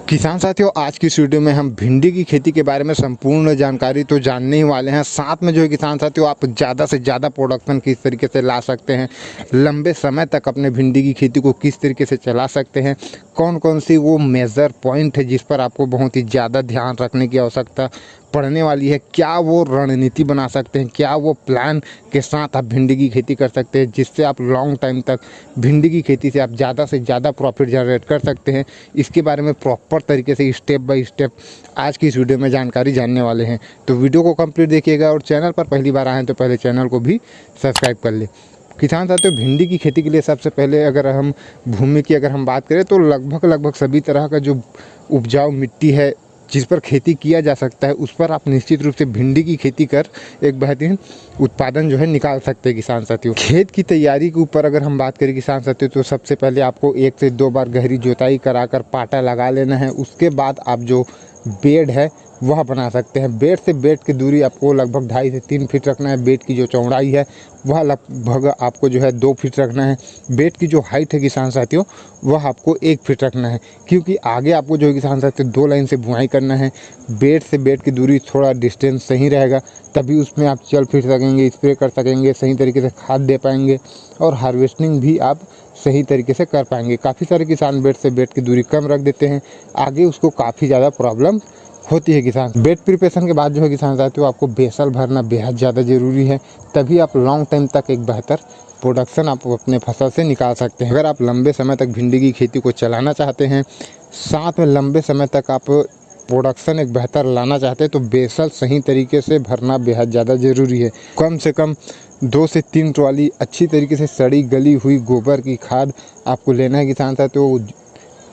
किसान साथियों, आज की इस वीडियो में हम भिंडी की खेती के बारे में संपूर्ण जानकारी तो जानने ही वाले हैं। साथ में जो है किसान साथियों, आप ज़्यादा से ज़्यादा प्रोडक्शन किस तरीके से ला सकते हैं, लंबे समय तक अपने भिंडी की खेती को किस तरीके से चला सकते हैं, कौन कौन सी वो मेजर पॉइंट है जिस पर आपको बहुत ही ज़्यादा ध्यान रखने की आवश्यकता पड़ने वाली है, क्या वो रणनीति बना सकते हैं, क्या वो प्लान के साथ आप भिंडी की खेती कर सकते हैं जिससे आप लॉन्ग टाइम तक भिंडी की खेती से आप ज़्यादा से ज़्यादा प्रॉफिट जनरेट कर सकते हैं। इसके बारे में प्रॉपर तरीके से स्टेप बाय स्टेप आज की इस वीडियो में जानकारी जानने वाले हैं। तो वीडियो को कंप्लीट देखिएगा और चैनल पर पहली बार आए तो पहले चैनल को भी सब्सक्राइब कर ले। किसान साथियों, भिंडी की खेती के लिए सबसे पहले अगर हम भूमि की अगर हम बात करें तो लगभग सभी तरह का जो उपजाऊ मिट्टी है जिस पर खेती किया जा सकता है उस पर आप निश्चित रूप से भिंडी की खेती कर एक बेहतरीन उत्पादन जो है निकाल सकते हैं। किसान साथियों, खेत की तैयारी के ऊपर अगर हम बात करें किसान साथियों, तो सबसे पहले आपको 1 से 2 बार गहरी जुताई कराकर पाटा लगा लेना है। उसके बाद आप जो बेड है वह बना सकते हैं। बेड से बेड की दूरी आपको लगभग 2.5 से 3 फीट रखना है। बेड की जो चौड़ाई है वह लगभग आपको जो है 2 फीट रखना है। बेड की जो हाइट है किसान साथियों वह आपको 1 फीट रखना है, क्योंकि आगे आपको जो है किसान साथियों 2 लाइन से बुआई करना है। बेड से बेड की दूरी थोड़ा डिस्टेंस सही रहेगा, तभी उसमें आप चल फिर सकेंगे, स्प्रे कर सकेंगे, सही तरीके से खाद दे पाएंगे और हार्वेस्टिंग भी आप सही तरीके से कर पाएंगे। काफ़ी सारे किसान बेड से बेड की दूरी कम रख देते हैं, आगे उसको काफ़ी ज़्यादा प्रॉब्लम होती है। किसान बेड प्रिपरेशन के बाद जो है किसान साथियों आपको बेसल भरना बेहद ज़्यादा ज़रूरी है, तभी आप लॉन्ग टाइम तक एक बेहतर प्रोडक्शन आप अपने फसल से निकाल सकते हैं। अगर आप लंबे समय तक भिंडी की खेती को चलाना चाहते हैं, साथ में लंबे समय तक आप प्रोडक्शन एक बेहतर लाना चाहते हैं, तो बेसल सही तरीके से भरना बेहद ज़्यादा ज़रूरी है। कम से कम 2 से 3 ट्रॉली अच्छी तरीके से सड़ी गली हुई गोबर की खाद आपको लेना है। किसान साथियों,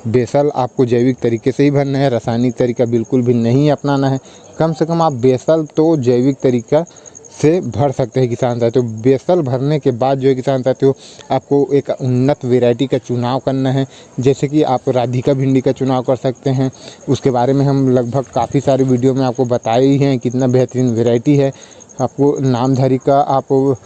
बेसल आपको जैविक तरीके से ही भरना है, रासायनिक तरीका बिल्कुल भी नहीं अपनाना है। कम से कम आप बेसल तो जैविक तरीका से भर सकते हैं। किसान साथियों, बेसल भरने के बाद जो है किसान साथियों आपको एक उन्नत वैरायटी का चुनाव करना है। जैसे कि आप राधिका भिंडी का चुनाव कर सकते हैं, उसके बारे में हम लगभग काफ़ी सारे वीडियो में आपको बताए ही हैं कितना बेहतरीन वैरायटी है। आपको नामधारी का आप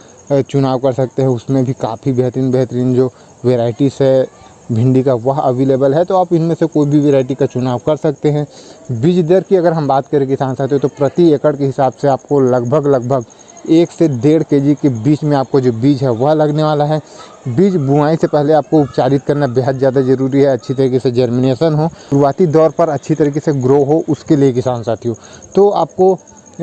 चुनाव कर सकते हैं, उसमें भी काफ़ी बेहतरीन जो वैरायटीज़ है भिंडी का वह अवेलेबल है, तो आप इनमें से कोई भी वैरायटी का चुनाव कर सकते हैं। बीज दर की अगर हम बात करें किसान साथियों, तो प्रति एकड़ के हिसाब से आपको लगभग 1 से 1.5 kg के बीच में आपको जो बीज है वह लगने वाला है। बीज बुआई से पहले आपको उपचारित करना बेहद ज़्यादा ज़रूरी है, अच्छी तरीके से जर्मिनेशन हो, शुरुआती दौर पर अच्छी तरीके से ग्रो हो, उसके लिए किसान साथियों तो आपको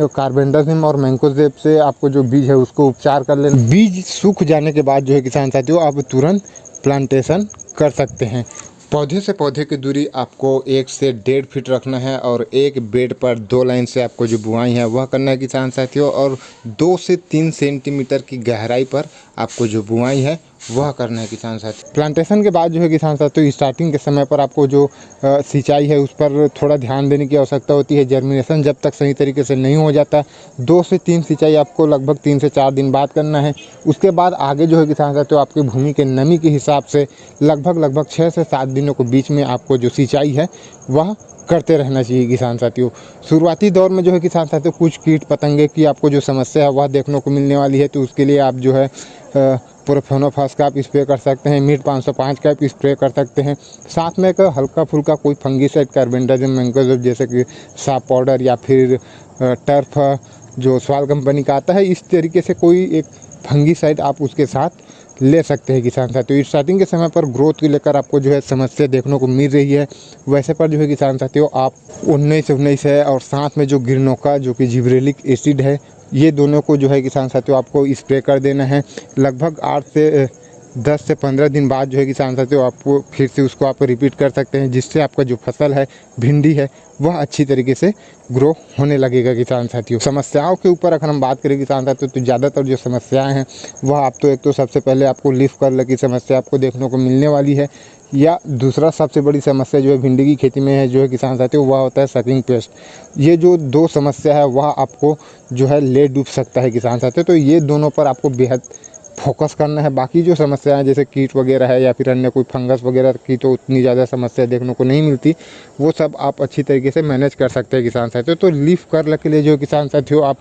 कार्बेंडाजिम और मैंकोजेब से आपको जो बीज है उसको उपचार कर लेना। बीज सूख जाने के बाद जो है किसान साथियों आप तुरंत प्लांटेशन कर सकते हैं। पौधे से पौधे की दूरी आपको 1 से 1.5 फीट रखना है और एक बेड पर 2 लाइन से आपको जो बुआई है वह करना है किसान साथियों, और 2 से 3 सेंटीमीटर की गहराई पर आपको जो बुआई है वह करना है किसान साथियों। प्लांटेशन के बाद जो है किसान साथियों स्टार्टिंग के समय पर आपको जो सिंचाई है उस पर थोड़ा ध्यान देने की आवश्यकता होती है। जर्मिनेशन जब तक सही तरीके से नहीं हो जाता, 2 से 3 सिंचाई आपको लगभग 3 से 4 दिन बाद करना है। उसके बाद आगे जो है किसान साथियों आपकी भूमि के नमी के हिसाब से लगभग 6 से 7 दिनों के बीच में आपको जो सिंचाई है वह करते रहना चाहिए। किसान साथियों, शुरुआती दौर में जो है किसान साथियों कुछ कीट पतंगे की आपको जो समस्या है वह देखने को मिलने वाली है, तो उसके लिए आप जो है प्रोफेनोफास का आप स्प्रे कर सकते हैं, मीट 505 का आप स्प्रे कर सकते हैं। साथ में एक हल्का फुल्का कोई फंगीसाइड कार्बेंडाजिम मैंकोजेब जैसे कि साफ पाउडर या फिर टर्फ जो स्वाल कंपनी का आता है, इस तरीके से कोई एक फंगीसाइड आप उसके साथ ले सकते हैं। किसान साथियों, स्टार्टिंग के समय पर ग्रोथ को लेकर आपको जो है समस्या देखने को मिल रही है, वैसे पर जो है किसान साथियों आप 19 है और साथ में जो गिरनोका जो कि जिब्रेलिक एसिड है, ये दोनों को जो है किसान साथियों आपको स्प्रे कर देना है। लगभग 8 से 10 से 15 दिन बाद जो है किसान साथियों आपको फिर से उसको आप रिपीट कर सकते हैं, जिससे आपका जो फसल है भिंडी है वह अच्छी तरीके से ग्रो होने लगेगा। किसान साथियों, समस्याओं के ऊपर अगर हम बात करें किसान साथियों, तो ज़्यादातर जो समस्याएं हैं वह आप तो एक तो सबसे पहले आपको लीफ कर्ल की समस्या आपको देखने को मिलने वाली है, या दूसरा सबसे बड़ी समस्या जो है भिंडी की खेती में है जो है किसान साथियों वह होता है सकिंग पेस्ट। ये जो 2 समस्या है वह आपको जो है ले डूब सकता है किसान साथियों, तो ये दोनों पर आपको बेहद फोकस करना है। बाकी जो समस्याएं जैसे कीट वगैरह है या फिर अन्य कोई फंगस वगैरह की तो उतनी ज़्यादा समस्या देखने को नहीं मिलती, वो सब आप अच्छी तरीके से मैनेज कर सकते हैं किसान साथियों। तो लीफ कर्ल के लिए जो किसान साथियों आप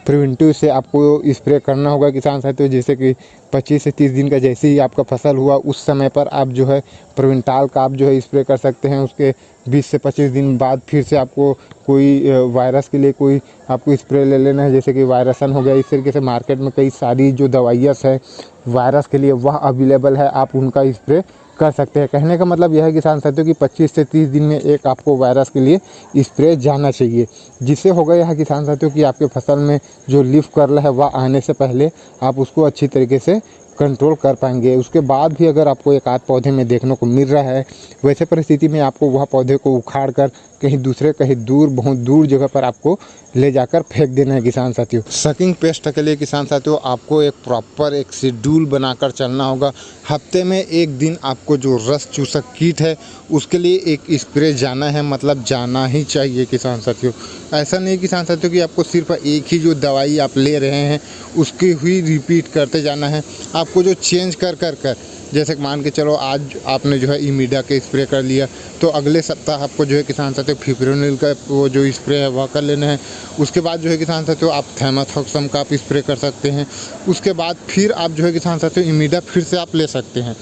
प्रिवेंटिव से आपको स्प्रे करना होगा किसान साथियों, जैसे कि 25 से 30 दिन का जैसे ही आपका फसल हुआ उस समय पर आप जो है प्रोविंटाल का आप जो है स्प्रे कर सकते हैं। उसके 20 से 25 दिन बाद फिर से आपको कोई वायरस के लिए कोई आपको स्प्रे ले लेना है, जैसे कि वायरसन हो गया। इस तरीके से मार्केट में कई सारी जो दवाइयाँ है वायरस के लिए वह अवेलेबल है, आप उनका स्प्रे कर सकते हैं। कहने का मतलब यह है किसान साथियों कि 25 से 30 दिन में एक आपको वायरस के लिए स्प्रे जाना चाहिए, जिससे होगा यह किसान साथियों कि आपके फसल में जो लीफ कर्ल है वह आने से पहले आप उसको अच्छी तरीके से कंट्रोल कर पाएंगे। उसके बाद भी अगर आपको एक आध पौधे में देखने को मिल रहा है, वैसे परिस्थिति में आपको वह पौधे को उखाड़ कर कहीं दूसरे कहीं दूर बहुत दूर जगह पर आपको ले जाकर फेंक देना है किसान साथियों। सकिंग पेस्ट के लिए किसान साथियों आपको एक प्रॉपर एक शेड्यूल बनाकर चलना होगा। हफ्ते में एक दिन आपको जो रस चूसक कीट है उसके लिए एक स्प्रे जाना है, मतलब जाना ही चाहिए किसान साथियों। ऐसा नहीं किसान साथियों कि आपको सिर्फ एक ही जो दवाई आप ले रहे हैं उसकी ही रिपीट करते जाना है। आपको जो चेंज कर कर कर जैसे मान के चलो आज आपने जो है इमीडा के स्प्रे कर लिया, तो अगले सप्ताह आपको जो है किसान साथियों फिप्रोनिल का वो जो स्प्रे है वह कर लेना है। उसके बाद जो है किसान साथियों आप थैमाथोक्सम का आप स्प्रे कर सकते हैं। उसके बाद फिर आप जो है किसान साथियों इमीडा फिर से आप ले सकते हैं।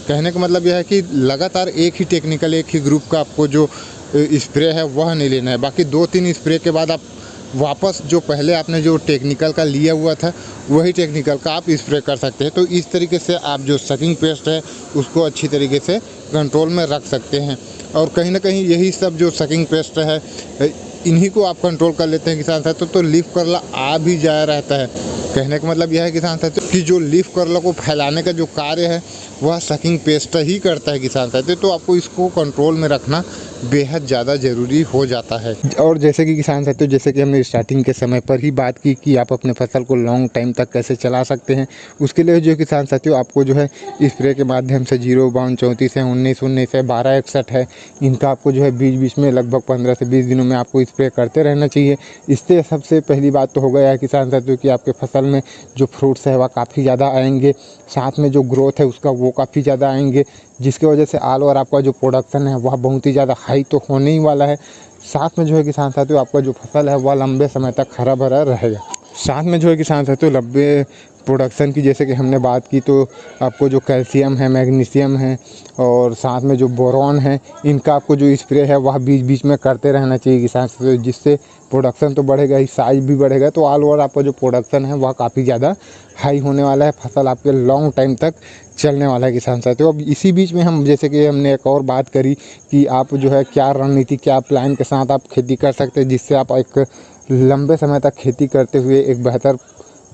कहने का मतलब यह है कि लगातार एक ही टेक्निकल एक ही ग्रुप का आपको जो स्प्रे है वह नहीं लेना है। बाकी 2-3 स्प्रे के बाद आप वापस जो पहले आपने जो टेक्निकल का लिया हुआ था वही टेक्निकल का आप स्प्रे कर सकते हैं। तो इस तरीके से आप जो सकिंग पेस्ट है उसको अच्छी तरीके से कंट्रोल में रख सकते हैं। और कहीं ना कहीं यही सब जो सकिंग पेस्ट है इन्हीं को आप कंट्रोल कर लेते हैं किसान साथियों, तो लीफ कर्ल आ भी जाया रहता है। कहने का मतलब यह है किसान साथियों कि जो लीफ कर्ल को फैलाने का जो कार्य है वह सकिंग पेस्ट ही करता है किसान साथियों। तो आपको इसको कंट्रोल में रखना बेहद ज़्यादा ज़रूरी हो जाता है। और जैसे कि किसान साथियों जैसे कि हमने स्टार्टिंग के समय पर ही बात की कि आप अपने फसल को लॉन्ग टाइम तक कैसे चला सकते हैं, उसके लिए जो किसान साथियों आपको जो है स्प्रे के माध्यम से 052 34 है 19 है 1261 है, इनका आपको जो है बीच बीच में लगभग 15 से 20 दिनों में आपको स्प्रे करते रहना चाहिए। इससे सबसे पहली बात तो हो गया है किसान साथियों कि आपके फसल में जो फ्रूट्स है वह काफ़ी ज़्यादा आएंगे, साथ में जो ग्रोथ है उसका वो काफ़ी ज़्यादा आएंगे, जिसकी वजह से ऑल ओवर आपका जो प्रोडक्शन है वह बहुत ही ज़्यादा हाई तो होने ही वाला है। साथ में जो है किसान साथियों आपका जो फसल है वह लंबे समय तक हरा भरा रहेगा। साथ में जो है किसान साथियों लंबे प्रोडक्शन की जैसे कि हमने बात की तो आपको जो कैल्शियम है मैग्नीशियम है और साथ में जो बोरॉन है इनका आपको जो स्प्रे है वह बीच बीच में करते रहना चाहिए किसान साथियों, जिससे प्रोडक्शन तो बढ़ेगा ही, साइज भी बढ़ेगा। तो ऑल ओवर आपका जो प्रोडक्शन है वह काफ़ी ज़्यादा हाई होने वाला है, फसल आपके लॉन्ग टाइम तक चलने वाला है किसान साथियों। अब इसी बीच में हम जैसे कि हमने एक और बात करी कि आप जो है क्या रणनीति क्या प्लान के साथ आप खेती कर सकते हैं, जिससे आप एक लंबे समय तक खेती करते हुए एक बेहतर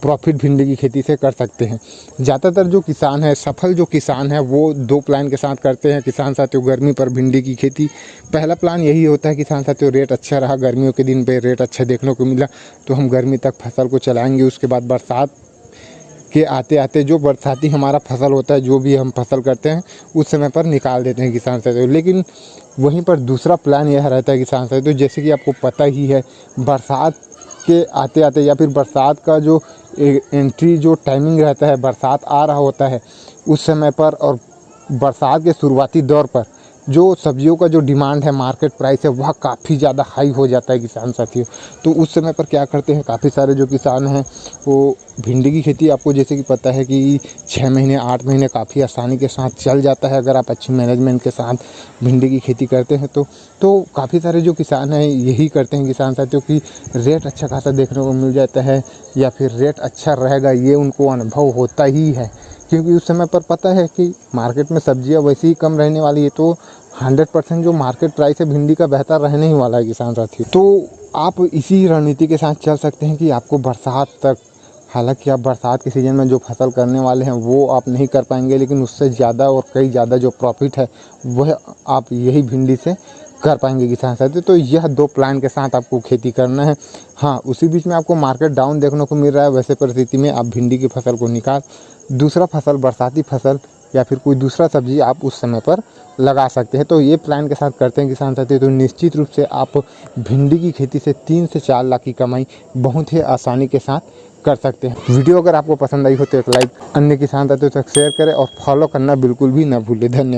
प्रॉफिट भिंडी की खेती से कर सकते हैं। ज़्यादातर जो किसान है सफल जो किसान है वो 2 प्लान के साथ करते हैं किसान साथियों गर्मी पर भिंडी की खेती। पहला प्लान यही होता है किसान साथियों रेट अच्छा रहा, गर्मियों के दिन पे रेट अच्छा देखने को मिला तो हम गर्मी तक फसल को चलाएंगे। उसके बाद बरसात के आते आते जो बरसाती हमारा फसल होता है जो भी हम फसल करते हैं उस समय पर निकाल देते हैं किसान साथियों। लेकिन वहीं पर दूसरा प्लान यह रहता है किसान साथियों जैसे कि आपको पता ही है बरसात के आते आते या फिर बरसात का जो एंट्री जो टाइमिंग रहता है, बरसात आ रहा होता है उस समय पर और बरसात के शुरुआती दौर पर जो सब्जियों का जो डिमांड है मार्केट प्राइस है वह काफ़ी ज़्यादा हाई हो जाता है किसान साथियों। तो उस समय पर क्या करते हैं काफ़ी सारे जो किसान हैं वो भिंडी की खेती आपको जैसे कि पता है कि 6 महीने 8 महीने काफ़ी आसानी के साथ चल जाता है अगर आप अच्छी मैनेजमेंट के साथ भिंडी की खेती करते हैं तो काफ़ी सारे जो किसान हैं यही करते हैं किसान साथियों कि रेट अच्छा खासा देखने को मिल जाता है या फिर रेट अच्छा रहेगा ये उनको अनुभव होता ही है, क्योंकि उस समय पर पता है कि मार्केट में सब्जियां वैसे ही कम रहने वाली है तो 100% जो मार्केट प्राइस है भिंडी का बेहतर रहने ही वाला है किसान साथियों। तो आप इसी रणनीति के साथ चल सकते हैं कि आपको बरसात तक, हालांकि आप बरसात के सीज़न में जो फसल करने वाले हैं वो आप नहीं कर पाएंगे लेकिन उससे ज़्यादा और कई ज़्यादा जो प्रॉफिट है वह आप यही भिंडी से कर पाएंगे किसान साथियों। तो यह 2 प्लान के साथ आपको खेती करना है। हाँ, उसी बीच में आपको मार्केट डाउन देखने को मिल रहा है, वैसे परिस्थिति में आप भिंडी की फसल को निकाल दूसरा फसल बरसाती फसल या फिर कोई दूसरा सब्जी आप उस समय पर लगा सकते हैं। तो ये प्लान के साथ करते हैं किसान साथियों तो निश्चित रूप से आप भिंडी की खेती से 3 से 4 लाख की कमाई बहुत ही आसानी के साथ कर सकते हैं। वीडियो अगर आपको पसंद आई हो तो एक लाइक, अन्य किसान साथियों तक शेयर करें और फॉलो करना बिल्कुल भी ना भूलें। धन्यवाद।